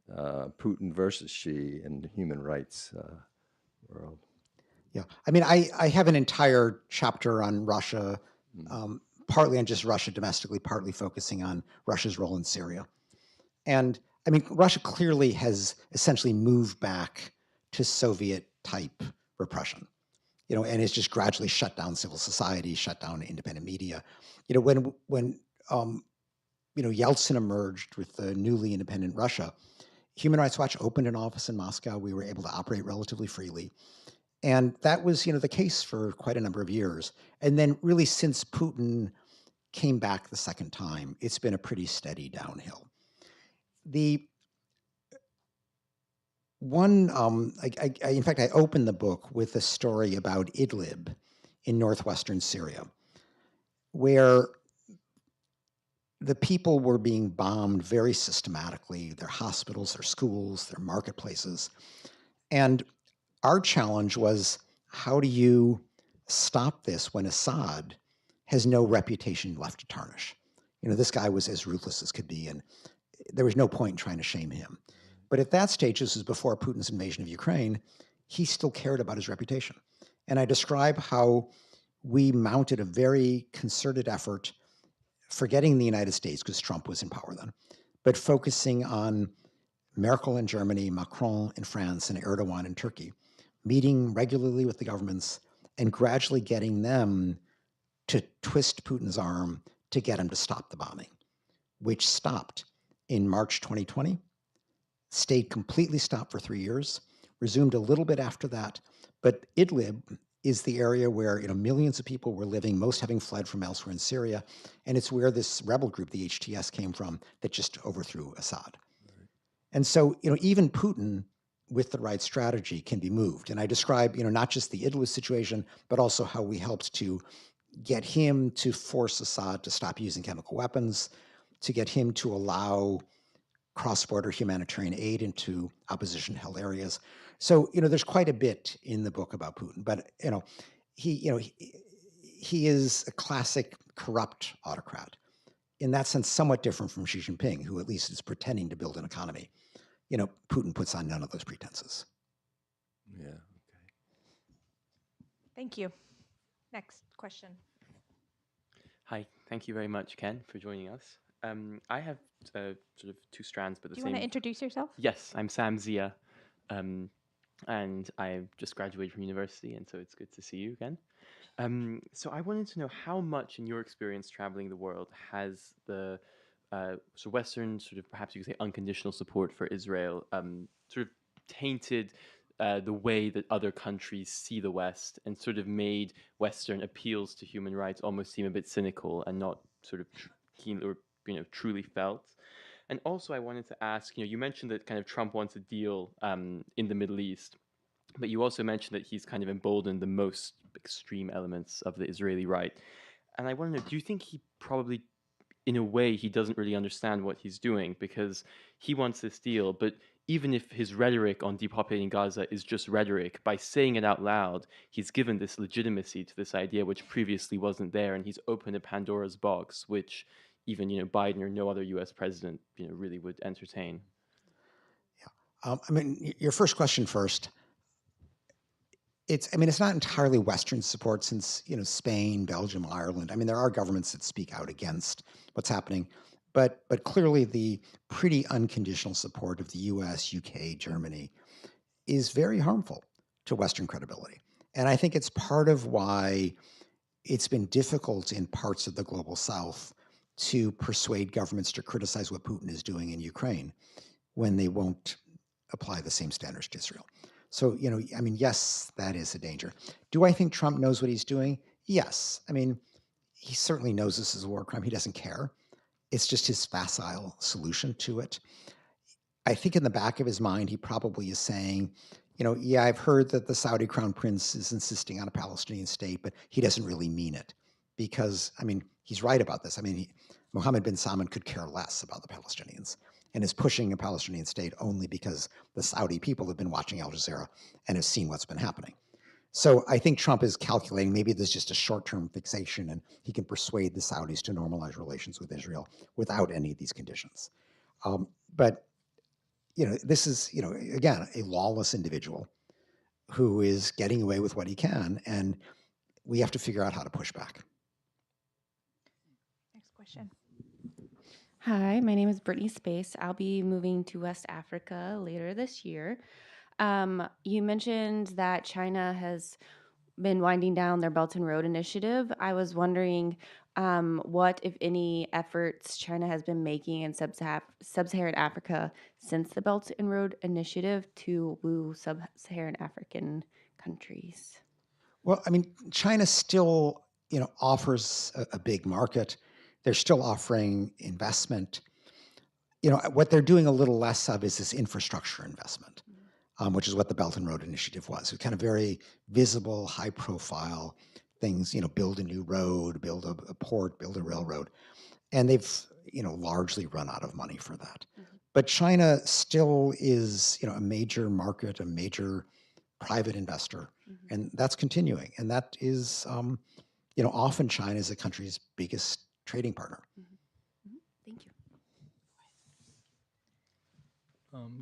Putin versus Xi in the human rights world. Yeah, I mean, I have an entire chapter on Russia, partly on just Russia domestically, partly focusing on Russia's role in Syria. And I mean, Russia clearly has essentially moved back to Soviet-type repression, you know, and has just gradually shut down civil society, shut down independent media. You know, when you know, Yeltsin emerged with the newly independent Russia, Human Rights Watch opened an office in Moscow. We were able to operate relatively freely. And that was, the case for quite a number of years. And then really since Putin came back the second time, it's been a pretty steady downhill. The one, in fact, I opened the book with a story about Idlib in northwestern Syria, where the people were being bombed very systematically, their hospitals, their schools, their marketplaces. And our challenge was, how do you stop this when Assad has no reputation left to tarnish? This guy was as ruthless as could be, and there was no point in trying to shame him. But at that stage, this was before Putin's invasion of Ukraine, he still cared about his reputation. And I describe how we mounted a very concerted effort, forgetting the United States because Trump was in power then, but focusing on Merkel in Germany, Macron in France, and Erdogan in Turkey, meeting regularly with the governments and gradually getting them to twist Putin's arm to get him to stop the bombing, which stopped in March 2020, stayed completely stopped for 3 years, resumed a little bit after that. But Idlib is the area where millions of people were living, most having fled from elsewhere in Syria, and it's where this rebel group, the HTS, came from that just overthrew Assad. And so, even Putin, with the right strategy, can be moved. And I describe, not just the Idlib situation, but also how we helped to get him to force Assad to stop using chemical weapons, to get him to allow cross-border humanitarian aid into opposition-held areas. So, there's quite a bit in the book about Putin, but he is a classic corrupt autocrat. In that sense, somewhat different from Xi Jinping, who at least is pretending to build an economy. Putin puts on none of those pretenses. Yeah. Okay. Thank you. Next question. Hi, thank you very much, Ken, for joining us. I have sort of two strands, but the Do you same. want to introduce yourself? Yes, I'm Sam Zia, and I've just graduated from university, and so it's good to see you again. So I wanted to know how much, in your experience traveling the world, has the so Western, sort of perhaps you could say unconditional support for Israel, sort of tainted the way that other countries see the West, and sort of made Western appeals to human rights almost seem a bit cynical and not sort of keen or truly felt. And also, I wanted to ask, you mentioned that kind of Trump wants a deal in the Middle East, but you also mentioned that he's kind of emboldened the most extreme elements of the Israeli right. And I want to know, do you think he probably, in a way, he doesn't really understand what he's doing, because he wants this deal, but even if his rhetoric on depopulating Gaza is just rhetoric, by saying it out loud, he's given this legitimacy to this idea which previously wasn't there, and he's opened a Pandora's box, which even Biden or no other U.S. president really would entertain. Yeah, your first question first. It's not entirely Western support, since Spain, Belgium, Ireland. There are governments that speak out against what's happening, but clearly the pretty unconditional support of the U.S., UK, Germany is very harmful to Western credibility. And I think it's part of why it's been difficult in parts of the global South to persuade governments to criticize what Putin is doing in Ukraine when they won't apply the same standards to Israel. So, yes, that is a danger. Do I think Trump knows what he's doing? Yes. He certainly knows this is a war crime. He doesn't care. It's just his facile solution to it. I think in the back of his mind, he probably is saying, yeah, I've heard that the Saudi crown prince is insisting on a Palestinian state, but he doesn't really mean it. Because, he's right about this. Mohammed bin Salman could care less about the Palestinians and is pushing a Palestinian state only because the Saudi people have been watching Al Jazeera and have seen what's been happening. So I think Trump is calculating maybe there's just a short-term fixation and he can persuade the Saudis to normalize relations with Israel without any of these conditions. But this is, again, a lawless individual who is getting away with what he can, and we have to figure out how to push back. Next question. Hi, my name is Brittany Space. I'll be moving to West Africa later this year. You mentioned that China has been winding down their Belt and Road Initiative. I was wondering, what, if any, efforts China has been making in sub-Saharan Africa since the Belt and Road Initiative to woo sub-Saharan African countries? Well, I mean, China still, offers a big market. They're still offering investment. What they're doing a little less of is this infrastructure investment, which is what the Belt and Road Initiative was. It kind of very visible, high profile things, build a new road, build a port, build a railroad. And they've, largely run out of money for that. But China still is, a major market, a major private investor, and that's continuing. And that is, often China is a country's biggest trading partner. Thank you.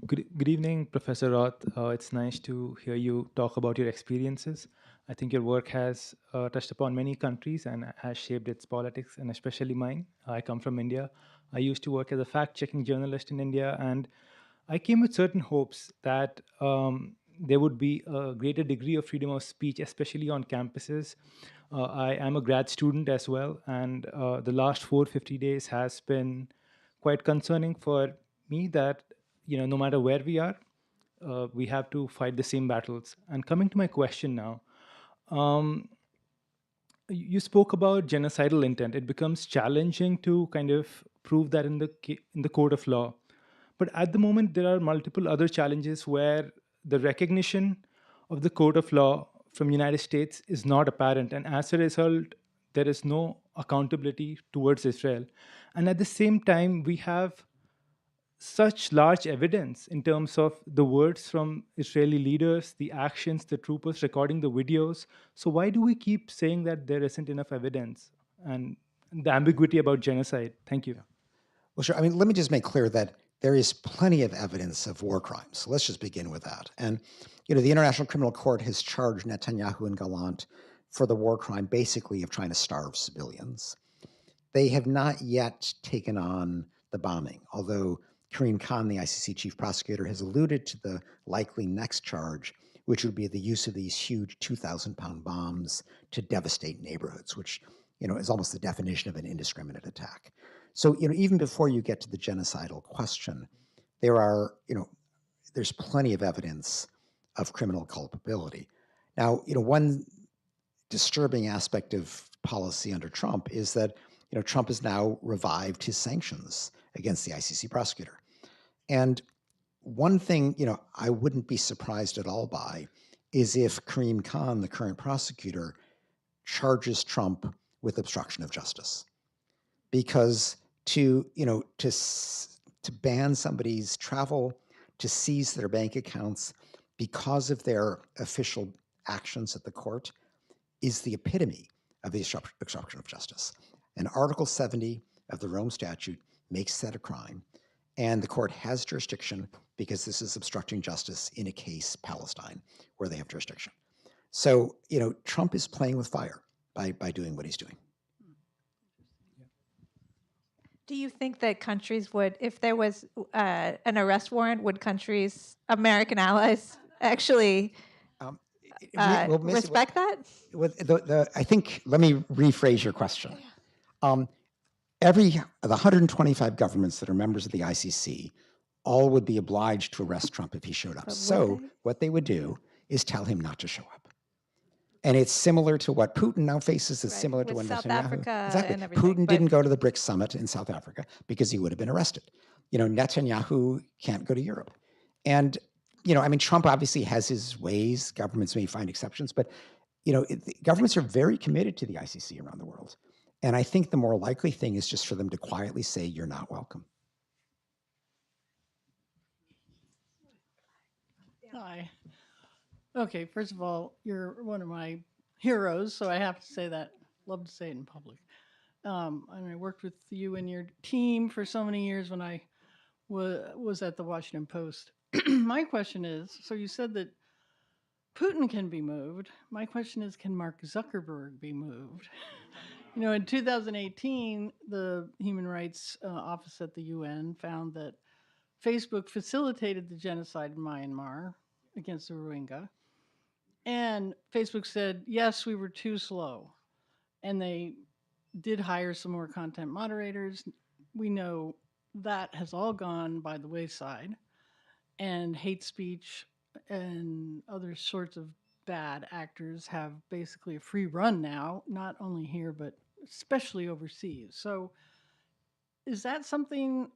Good evening, Professor Roth. It's nice to hear you talk about your experiences. I think your work has touched upon many countries and has shaped its politics, and especially mine. I come from India. I used to work as a fact-checking journalist in India, and I came with certain hopes that there would be a greater degree of freedom of speech, especially on campuses. I am a grad student as well, and the last 450 days has been quite concerning for me that no matter where we are, we have to fight the same battles. And coming to my question now, um, you spoke about genocidal intent. It becomes challenging to kind of prove that in the court of law. But at the moment, there are multiple other challenges where the recognition of the court of law from United States is not apparent, and as a result, there is no accountability towards Israel. And at the same time, we have such large evidence in terms of the words from Israeli leaders, the actions, the troopers recording the videos. So why do we keep saying that there isn't enough evidence and the ambiguity about genocide? Thank you. Well, sure. I mean, let me just make clear that there is plenty of evidence of war crimes. So let's just begin with that. And, the International Criminal Court has charged Netanyahu and Gallant for the war crime basically of trying to starve civilians. They have not yet taken on the bombing, although Karim Khan, the ICC chief prosecutor, has alluded to the likely next charge, which would be the use of these huge 2,000-pound bombs to devastate neighborhoods, which, is almost the definition of an indiscriminate attack. So, even before you get to the genocidal question, there's plenty of evidence of criminal culpability. Now, one disturbing aspect of policy under Trump is that Trump has now revived his sanctions against the ICC prosecutor. And one thing, I wouldn't be surprised at all by is if Karim Khan, the current prosecutor, charges Trump with obstruction of justice. Because to ban somebody's travel, to seize their bank accounts because of their official actions at the court is the epitome of the obstruction of justice. And Article 70 of the Rome Statute makes that a crime. And the court has jurisdiction because this is obstructing justice in a case, Palestine, where they have jurisdiction. So, Trump is playing with fire by doing what he's doing. Do you think that countries would, if there was an arrest warrant, would countries, American allies, actually respect that? I think, let me rephrase your question. The 125 governments that are members of the ICC all would be obliged to arrest Trump if he showed up. So what they would do is tell him not to show up. And it's similar to what Putin now faces. It's similar to what South Netanyahu. Africa Exactly. and everything, Putin didn't go to the BRICS summit in South Africa because he would have been arrested. Netanyahu can't go to Europe. And, Trump obviously has his ways. Governments may find exceptions, but, governments are very committed to the ICC around the world. And I think the more likely thing is just for them to quietly say, you're not welcome. Hi. Okay, first of all, you're one of my heroes, so I have to say that. Love to say it in public. And I worked with you and your team for so many years when I was at the Washington Post. My question is, so you said that Putin can be moved. My question is, can Mark Zuckerberg be moved? In 2018, the Human Rights Office at the UN found that Facebook facilitated the genocide in Myanmar against the Rohingya. And Facebook said, yes, we were too slow. And they did hire some more content moderators. We know that has all gone by the wayside, and hate speech and other sorts of bad actors have basically a free run now, not only here, but especially overseas. So is that something,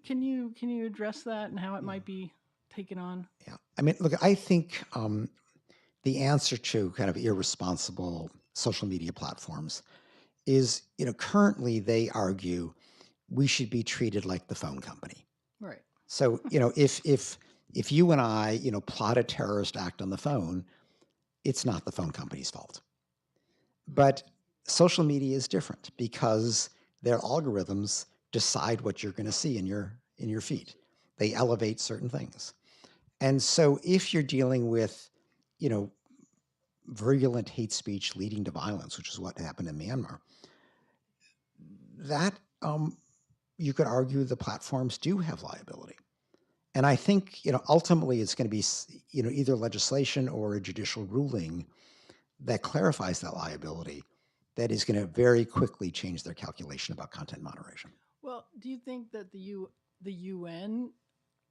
can you address that and how it might be taken on? Yeah. I mean, look, I think the answer to kind of irresponsible social media platforms is, currently they argue we should be treated like the phone company. Right. So, if you and I, plot a terrorist act on the phone, it's not the phone company's fault. But social media is different because their algorithms decide what you're going to see in your feed. They elevate certain things. And so if you're dealing with, virulent hate speech leading to violence, which is what happened in Myanmar, that you could argue the platforms do have liability. And I think, ultimately it's going to be, either legislation or a judicial ruling that clarifies that liability that is going to very quickly change their calculation about content moderation. Well, do you think that the UN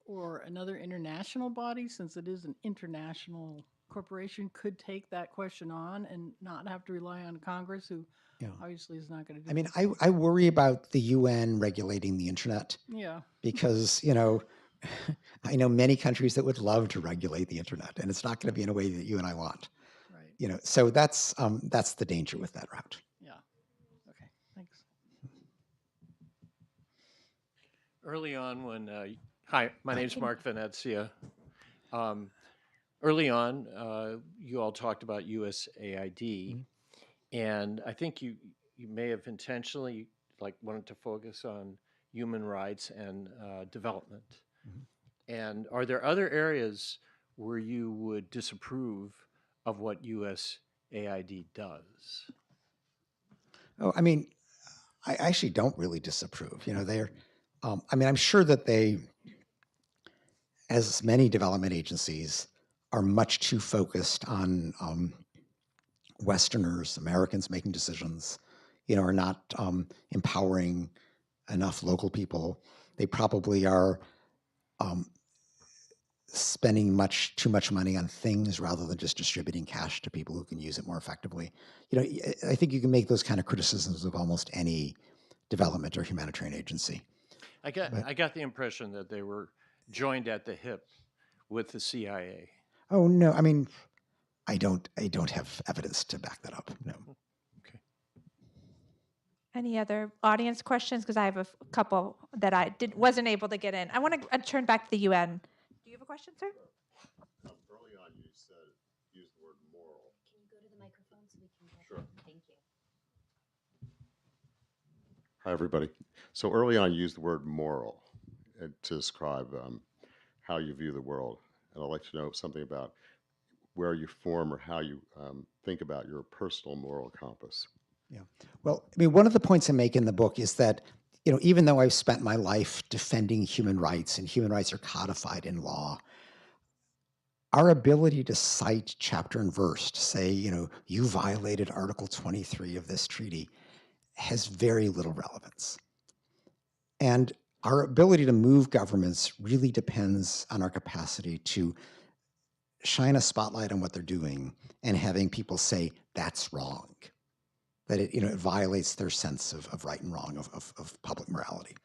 or another international body, since it is an international corporation, could take that question on and not have to rely on Congress, who obviously is not going to do I mean, it? I worry about the UN regulating the internet. Yeah. Because, I know many countries that would love to regulate the internet, and it's not going to be in a way that you and I want. Right. So that's the danger with that route. Yeah. Okay. Thanks. Early on when, hi, my name's Mark Venezia. Early on, you all talked about USAID, and I think you may have intentionally wanted to focus on human rights and development. And are there other areas where you would disapprove of what USAID does? Oh, I mean, I actually don't really disapprove. They're, I'm sure that they, as many development agencies, are much too focused on Westerners, Americans making decisions, are not empowering enough local people. They probably are spending too much money on things rather than just distributing cash to people who can use it more effectively. I think you can make those kind of criticisms of almost any development or humanitarian agency. I got the impression that they were joined at the hip with the CIA. Oh no, I mean, I don't have evidence to back that up. No. Okay. Any other audience questions? Because I have a couple that I wasn't able to get in. I want to turn back to the UN. Do you have a question, sir? Early on, you used the word moral. Can you go to the microphone so we can get Sure. Thank you. Hi, everybody. So early on, you used the word moral to describe how you view the world. And I'd like to know something about where you form or how you think about your personal moral compass. Yeah. Well, I mean, one of the points I make in the book is that, even though I've spent my life defending human rights and human rights are codified in law, our ability to cite chapter and verse to say, you violated Article 23 of this treaty has very little relevance. And our ability to move governments really depends on our capacity to shine a spotlight on what they're doing and having people say, that's wrong. That it violates their sense of right and wrong, of public morality.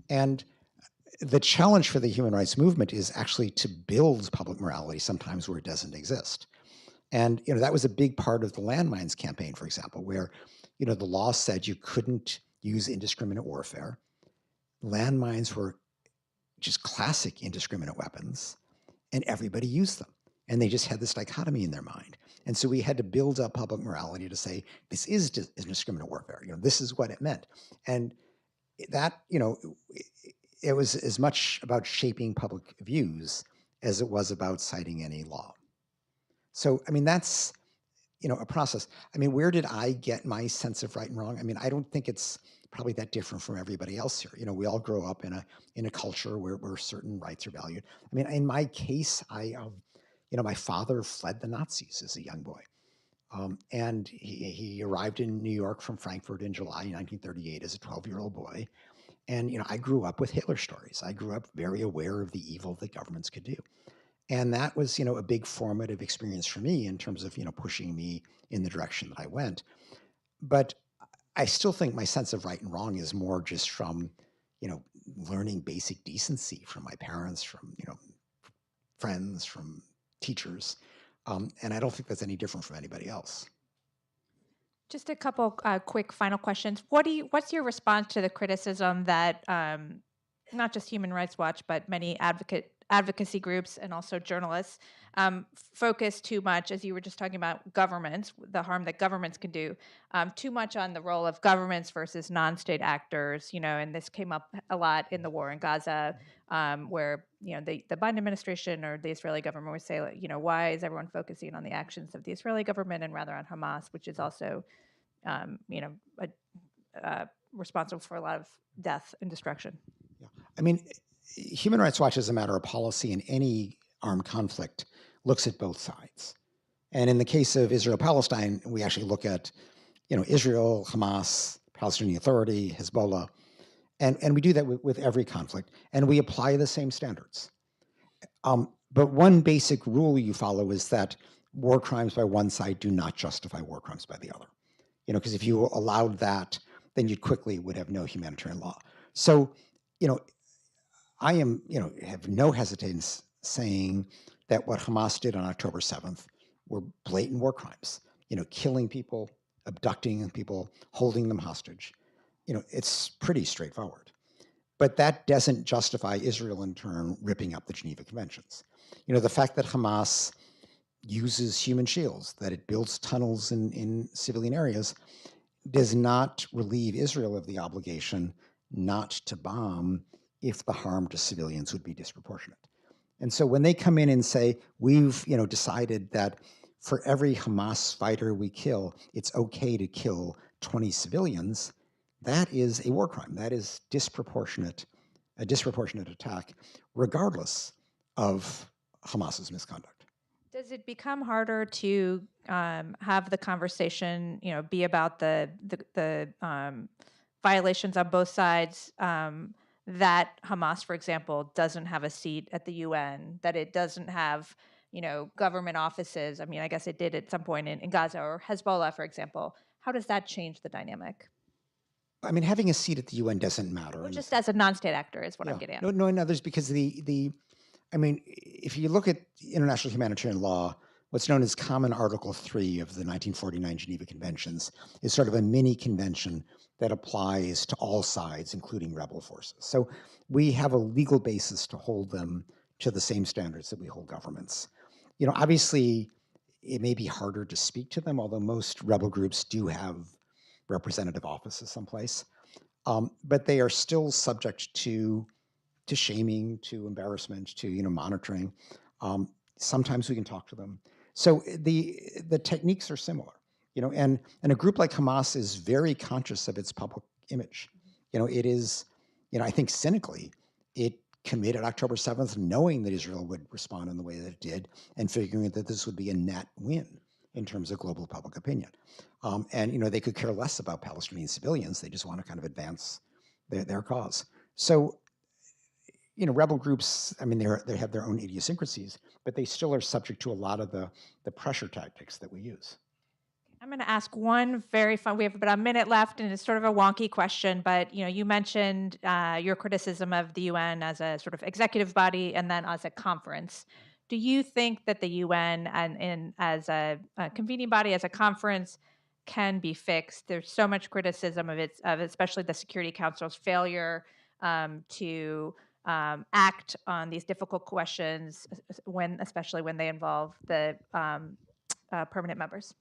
And the challenge for the human rights movement is actually to build public morality sometimes where it doesn't exist. And that was a big part of the landmines campaign, for example, where the law said you couldn't use indiscriminate warfare. Landmines were just classic indiscriminate weapons, and everybody used them. And they just had this dichotomy in their mind. And so we had to build up public morality to say, this is indiscriminate warfare. This is what it meant. And that, it was as much about shaping public views as it was about citing any law. So, I mean, that's, a process. I mean, where did I get my sense of right and wrong? I mean, I don't think it's probably that different from everybody else here. We all grow up in a culture where certain rights are valued. I mean, in my case, my father fled the Nazis as a young boy. And he arrived in New York from Frankfurt in July 1938 as a 12-year-old boy. And I grew up with Hitler stories. I grew up very aware of the evil that governments could do. And that was, a big formative experience for me in terms of, pushing me in the direction that I went. But I still think my sense of right and wrong is more just from, learning basic decency from my parents, from, friends, from teachers. And I don't think that's any different from anybody else. Just a couple quick final questions. What's your response to the criticism that not just Human Rights Watch, but many advocacy groups and also journalists focus too much, as you were just talking about governments, the harm that governments can do, too much on the role of governments versus non-state actors, and this came up a lot in the war in Gaza, where, the Biden administration or the Israeli government would say, why is everyone focusing on the actions of the Israeli government and rather on Hamas, which is also, responsible for a lot of death and destruction. Yeah. I mean, Human Rights Watch, as a matter of policy in any armed conflict, looks at both sides. And in the case of Israel-Palestine, we actually look at, Israel, Hamas, Palestinian Authority, Hezbollah, and we do that with every conflict, and we apply the same standards. But one basic rule you follow is that war crimes by one side do not justify war crimes by the other. Because if you allowed that, then you quickly would have no humanitarian law. So, I have no hesitance saying that what Hamas did on October 7th were blatant war crimes. Killing people, abducting people, holding them hostage. It's pretty straightforward. But that doesn't justify Israel, in turn, ripping up the Geneva Conventions. The fact that Hamas uses human shields, that it builds tunnels in civilian areas, does not relieve Israel of the obligation not to bomb if the harm to civilians would be disproportionate. And so when they come in and say, we've decided that for every Hamas fighter we kill, it's okay to kill 20 civilians, that is a war crime. That is a disproportionate attack, regardless of Hamas's misconduct. Does it become harder to have the conversation, be about the violations on both sides, that Hamas, for example, doesn't have a seat at the UN, that it doesn't have, government offices? I mean, I guess it did at some point in Gaza, or Hezbollah, for example. How does that change the dynamic? I mean, having a seat at the UN doesn't matter. Well, just as a non-state actor is what I'm getting at. No, others, because if you look at international humanitarian law, what's known as Common Article 3 of the 1949 Geneva Conventions is sort of a mini convention that applies to all sides, including rebel forces. So we have a legal basis to hold them to the same standards that we hold governments. Obviously, it may be harder to speak to them, although most rebel groups do have representative offices someplace. But they are still subject to shaming, to embarrassment, to monitoring. Sometimes we can talk to them. So the techniques are similar, and a group like Hamas is very conscious of its public image. It is, I think cynically, it committed October 7th knowing that Israel would respond in the way that it did and figuring that this would be a net win in terms of global public opinion. And they could care less about Palestinian civilians. They just want to kind of advance their cause. So rebel groups, they have their own idiosyncrasies, but they still are subject to a lot of the pressure tactics that we use. I'm going to ask one very fun, we have about a minute left, and it's sort of a wonky question, but you mentioned your criticism of the UN as a sort of executive body and then as a conference. Do you think that the UN and as a convening body, as a conference, can be fixed? There's so much criticism of especially the Security Council's failure to act on these difficult questions, especially when they involve the permanent members.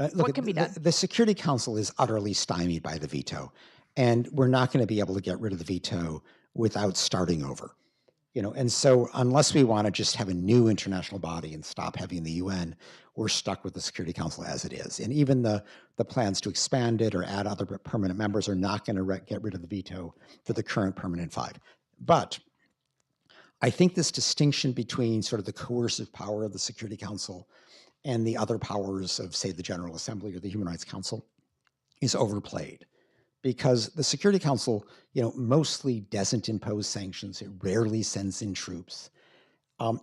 Look, what can be done? The Security Council is utterly stymied by the veto, and we're not going to be able to get rid of the veto without starting over. And so unless we want to just have a new international body and stop having the UN, we're stuck with the Security Council as it is. And even the plans to expand it or add other permanent members are not going to get rid of the veto for the current permanent 5. But I think this distinction between sort of the coercive power of the Security Council and the other powers of, say, the General Assembly or the Human Rights Council is overplayed, because the Security Council, mostly doesn't impose sanctions. It rarely sends in troops.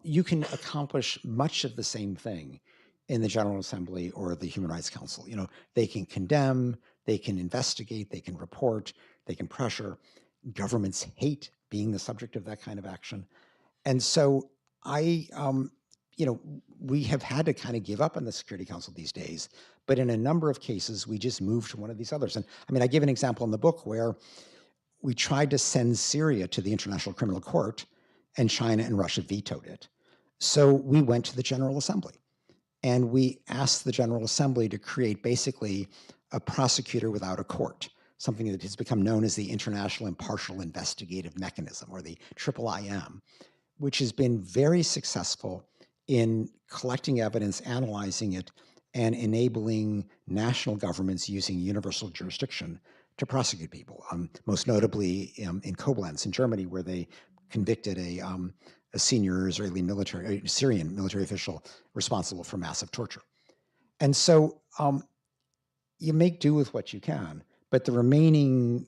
You can accomplish much of the same thing in the General Assembly or the Human Rights Council. They can condemn, they can investigate, they can report, they can pressure. Governments hate being the subject of that kind of action. And so we have had to kind of give up on the Security Council these days, but in a number of cases, we just moved to one of these others. And I give an example in the book where we tried to send Syria to the International Criminal Court, and China and Russia vetoed it. So we went to the General Assembly, and we asked the General Assembly to create basically a prosecutor without a court, something that has become known as the International Impartial Investigative Mechanism, or the IIIM, which has been very successful in collecting evidence, analyzing it, and enabling national governments using universal jurisdiction to prosecute people. Most notably in Koblenz in Germany, where they convicted a senior Syrian military official responsible for massive torture. And so you make do with what you can, but the remaining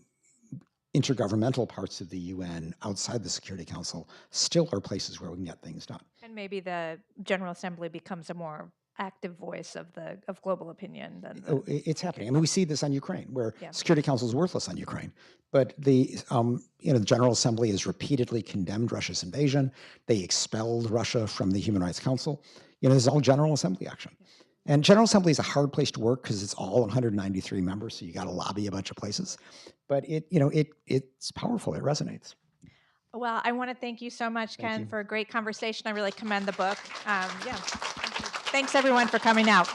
intergovernmental parts of the UN outside the Security Council still are places where we can get things done. And maybe the General Assembly becomes a more active voice of global opinion than it's happening. We see this on Ukraine, where Yeah. Security Council is worthless on Ukraine. But the General Assembly has repeatedly condemned Russia's invasion. They expelled Russia from the Human Rights Council. This is all General Assembly action. And General Assembly is a hard place to work because it's all 193 members, so you got to lobby a bunch of places. But it's powerful. It resonates. Well, I want to thank you so much, Ken, you. for a great conversation. I really commend the book. Thanks everyone for coming out.